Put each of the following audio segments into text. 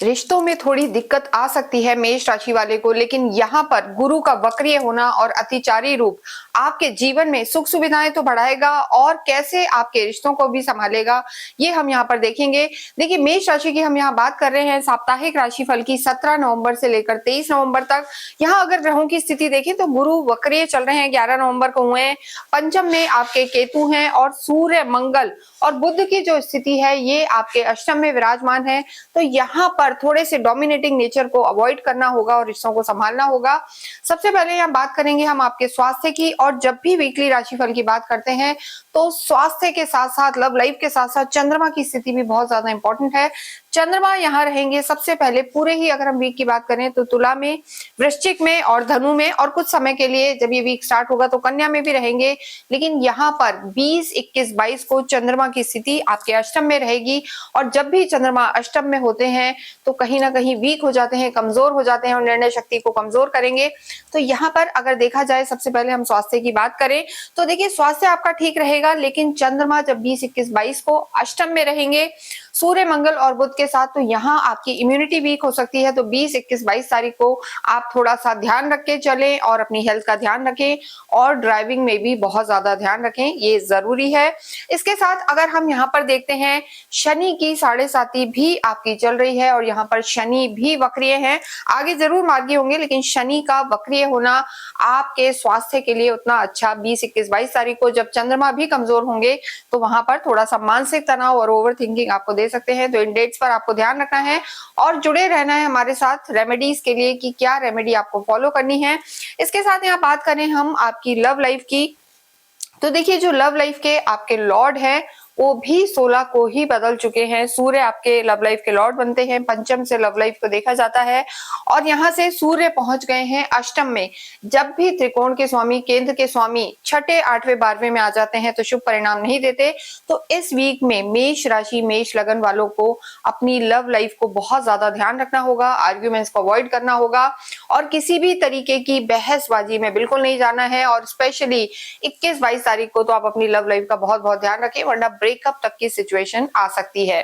रिश्तों में थोड़ी दिक्कत आ सकती है मेष राशि वाले को, लेकिन यहाँ पर गुरु का वक्रीय होना और अतिचारी रूप आपके जीवन में सुख सुविधाएं तो बढ़ाएगा और कैसे आपके रिश्तों को भी संभालेगा ये हम यहाँ पर देखेंगे। देखिए, मेष राशि की हम यहाँ बात कर रहे हैं साप्ताहिक राशिफल की 17 नवंबर से लेकर 23 नवंबर तक। यहाँ अगर ग्रहों की स्थिति देखें तो गुरु वक्रीय चल रहे हैं, 11 नवंबर को हुए हैं। पंचम में आपके केतु हैं और सूर्य, मंगल और बुध की जो स्थिति है ये आपके अष्टम में विराजमान है। तो यहाँ पर थोड़े से डोमिनेटिंग नेचर को अवॉइड करना होगा और रिश्तों को संभालना होगा। सबसे पहले यहाँ बात करेंगे हम आपके स्वास्थ्य की, और जब भी वीकली राशिफल की बात करते हैं तो स्वास्थ्य के साथ साथ लव लाइफ के साथ साथ चंद्रमा की स्थिति भी बहुत ज्यादा इंपॉर्टेंट है। चंद्रमा यहाँ रहेंगे सबसे पहले पूरे ही, अगर हम वीक की बात करें तो तुला में, वृश्चिक में और धनु में, और कुछ समय के लिए जब ये वीक स्टार्ट होगा तो कन्या में भी रहेंगे। लेकिन यहाँ पर 20, 21, 22 को चंद्रमा की स्थिति आपके अष्टम में रहेगी, और जब भी चंद्रमा अष्टम में होते हैं तो कहीं ना कहीं वीक हो जाते हैं, कमजोर हो जाते हैं और निर्णय शक्ति को कमजोर करेंगे। तो यहाँ पर अगर देखा जाए, सबसे पहले हम स्वास्थ्य की बात करें तो देखिए स्वास्थ्य आपका ठीक रहेगा, लेकिन चंद्रमा जब 20, 21, 22 को अष्टम में रहेंगे सूर्य, मंगल और बुध के साथ, तो यहाँ आपकी इम्यूनिटी वीक हो सकती है। तो 20, 21, 22 तारीख को आप थोड़ा सा ध्यान रख के चलें और अपनी हेल्थ का ध्यान रखें और ड्राइविंग में भी बहुत ज्यादा ध्यान रखें, ये जरूरी है। इसके साथ अगर हम यहाँ पर देखते हैं, शनि की 7.5 भी आपकी चल रही है और यहाँ पर शनि भी वक्रीय है। आगे जरूर मार्गी होंगे, लेकिन शनि का वक्रीय होना आपके स्वास्थ्य के लिए उतना अच्छा 20, 21, 22 तारीख को जब चंद्रमा भी कमजोर होंगे तो वहां पर थोड़ा सा मानसिक तनाव और ओवर थिंकिंग आपको दे सकते हैं। तो इन डेट्स पर आपको ध्यान रखना है और जुड़े रहना है हमारे साथ रेमेडीज के लिए कि क्या रेमेडी आपको फॉलो करनी है। इसके साथ यहाँ बात करें हम आपकी लव लाइफ की, तो देखिए जो लव लाइफ के आपके लॉर्ड हैं वो भी 16 को ही बदल चुके हैं। सूर्य आपके लव लाइफ के लॉर्ड बनते हैं, पंचम से लव लाइफ को देखा जाता है, और यहाँ से सूर्य पहुंच गए हैं अष्टम में। जब भी त्रिकोण के स्वामी, केंद्र के स्वामी 6ठे, 8वें, 12वें में आ जाते हैं तो शुभ परिणाम नहीं देते। तो इस वीक में मेष राशि, मेष लगन वालों को अपनी लव लाइफ को बहुत ज्यादा ध्यान रखना होगा, आर्ग्यूमेंट्स को अवॉइड करना होगा और किसी भी तरीके की बहसबाजी में बिल्कुल नहीं जाना है। और स्पेशली 21-22 तारीख को तो आप अपनी लव लाइफ का बहुत बहुत ध्यान रखें, वरना ब्रेकअप तक की सिचुएशन आ सकती है।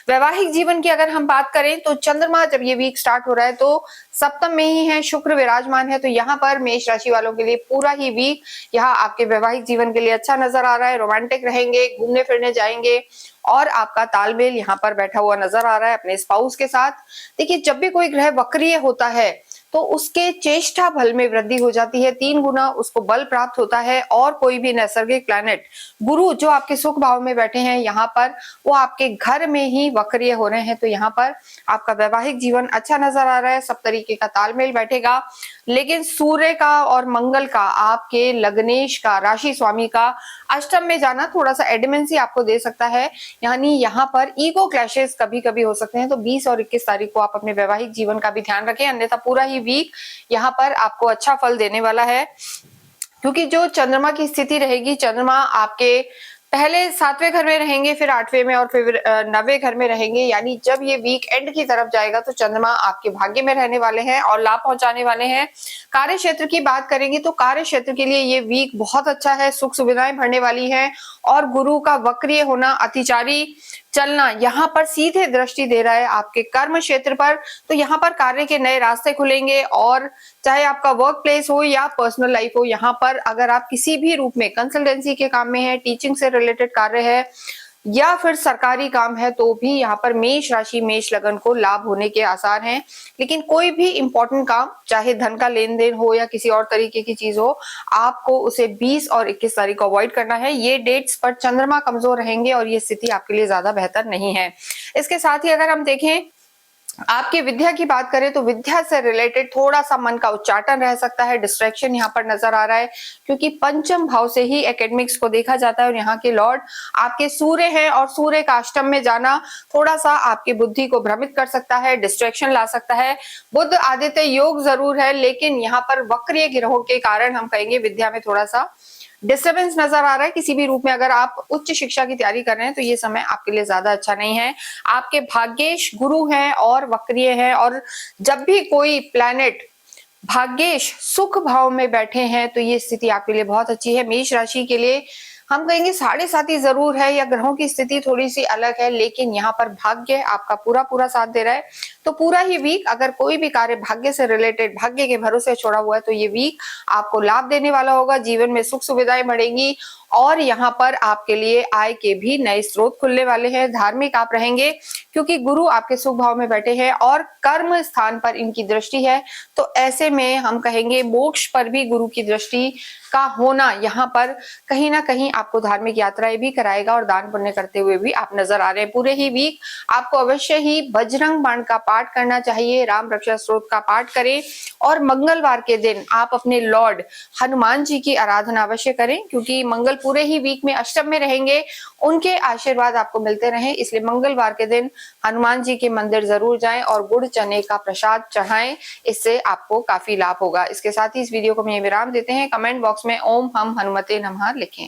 वैवाहिक जीवन की अगर हम बात करें तो चंद्रमा जब ये वीक स्टार्ट हो रहा है तो सप्तम में ही है, शुक्र विराजमान है। तो यहाँ पर मेष राशि वालों के लिए पूरा ही वीक यहाँ आपके वैवाहिक जीवन के लिए अच्छा नजर आ रहा है। रोमांटिक रहेंगे, घूमने फिरने जाएंगे और आपका तालमेल यहाँ पर बैठा हुआ नजर आ रहा है अपने स्पाउस के साथ। देखिए, जब भी कोई ग्रह वक्रीय होता है तो उसके चेष्टा बल में वृद्धि हो जाती है, 3 गुना उसको बल प्राप्त होता है। और कोई भी नैसर्गिक प्लैनेट गुरु जो आपके सुख भाव में बैठे हैं यहाँ पर, वो आपके घर में ही वक्रीय हो रहे हैं। तो यहाँ पर आपका वैवाहिक जीवन अच्छा नजर आ रहा है, सब तरीके का तालमेल बैठेगा। लेकिन सूर्य का और मंगल का, आपके लग्नेश का, राशि स्वामी का अष्टम में जाना थोड़ा सा एडिमेंसी आपको दे सकता है, यानी यहाँ पर ईगो क्लैशेस कभी कभी हो सकते हैं। तो 20 और 21 तारीख को आप अपने वैवाहिक जीवन का भी ध्यान रखें, अन्यथा पूरा ही वीक यहाँ पर आपको अच्छा फल देने वाला है। क्योंकि जो चंद्रमा की स्थिति रहेगी, चंद्रमा आपके पहले 7वें घर में रहेंगे, फिर 8वें में और फिर 9वें घर में रहेंगे। यानी जब ये वीक एंड की तरफ जाएगा तो चंद्रमा आपके भाग्य में रहने वाले हैं और लाभ पहुंचाने वाले हैं। कार्य क्षेत्र की बात करेंगे तो कार्य क्षेत्र के लिए ये वीक बहुत अच्छा है, सुख सुविधाएं बढ़ने वाली हैं। और गुरु का वक्रीय होना, अतिचारी चलना यहाँ पर सीधे दृष्टि दे रहा है आपके कर्म क्षेत्र पर। तो यहाँ पर कार्य के नए रास्ते खुलेंगे, और चाहे आपका वर्क प्लेस हो या पर्सनल लाइफ हो, यहाँ पर अगर आप किसी भी रूप में कंसल्टेंसी के काम में है, टीचिंग से रिलेटेड कार्य है या फिर सरकारी काम है, तो भी यहाँ पर मेष राशि, मेष लगन को लाभ होने के आसार हैं। लेकिन कोई भी इंपॉर्टेंट काम, चाहे धन का लेन देन हो या किसी और तरीके की चीज हो, आपको उसे 20 और 21 तारीख को अवॉइड करना है। ये डेट्स पर चंद्रमा कमजोर रहेंगे और ये स्थिति आपके लिए ज्यादा बेहतर नहीं है। इसके साथ ही अगर हम देखें आपकी विद्या की बात करें तो विद्या से रिलेटेड थोड़ा सा मन का उच्चाटन रह सकता है, डिस्ट्रैक्शन यहाँ पर नजर आ रहा है, क्योंकि पंचम भाव से ही एकेडमिक्स को देखा जाता है और यहाँ के लॉर्ड आपके सूर्य हैं, और सूर्य का अष्टम में जाना थोड़ा सा आपकी बुद्धि को भ्रमित कर सकता है, डिस्ट्रैक्शन ला सकता है। बुध आदित्य योग जरूर है, लेकिन यहाँ पर वक्रीय ग्रहों के कारण हम कहेंगे विद्या में थोड़ा सा डिस्टर्बेंस नजर आ रहा है। किसी भी रूप में अगर आप उच्च शिक्षा की तैयारी कर रहे हैं तो ये समय आपके लिए ज्यादा अच्छा नहीं है। आपके भाग्येश गुरु हैं और वक्रीय हैं, और जब भी कोई प्लैनेट भाग्येश सुख भाव में बैठे हैं तो ये स्थिति आपके लिए बहुत अच्छी है। मेष राशि के लिए हम कहेंगे 7.5 जरूर है, या ग्रहों की स्थिति थोड़ी सी अलग है, लेकिन यहाँ पर भाग्य आपका पूरा पूरा साथ दे रहा है। तो पूरा ही वीक अगर कोई भी कार्य भाग्य से रिलेटेड, भाग्य के भरोसे छोड़ा हुआ है, तो ये वीक आपको लाभ देने वाला होगा। जीवन में सुख सुविधाएं बढ़ेंगी और यहाँ पर आपके लिए आय के भी नए स्रोत खुलने वाले हैं। धार्मिक आप रहेंगे क्योंकि गुरु आपके सुख भाव में बैठे हैं और कर्म स्थान पर इनकी दृष्टि है। तो ऐसे में हम कहेंगे मोक्ष पर भी गुरु की दृष्टि का होना यहाँ पर कहीं ना कहीं आपको धार्मिक यात्राएं भी कराएगा और दान पुण्य करते हुए भी आप नजर आ रहे हैं। पूरे ही वीक आपको अवश्य ही बजरंग बाण का पाठ करना चाहिए, राम रक्षा स्तोत्र का पाठ करें और मंगलवार के दिन आप अपने लॉर्ड हनुमान जी की आराधना अवश्य करें, क्योंकि मंगल पूरे ही वीक में अष्टम में रहेंगे, उनके आशीर्वाद आपको मिलते रहे। इसलिए मंगलवार के दिन हनुमान जी के मंदिर जरूर जाएं और गुड़ चने का प्रसाद चढ़ाएं, इससे आपको काफी लाभ होगा। इसके साथ ही इस वीडियो को हम विराम देते हैं। कमेंट बॉक्स में ओम हम हनुमते नमः लिखें।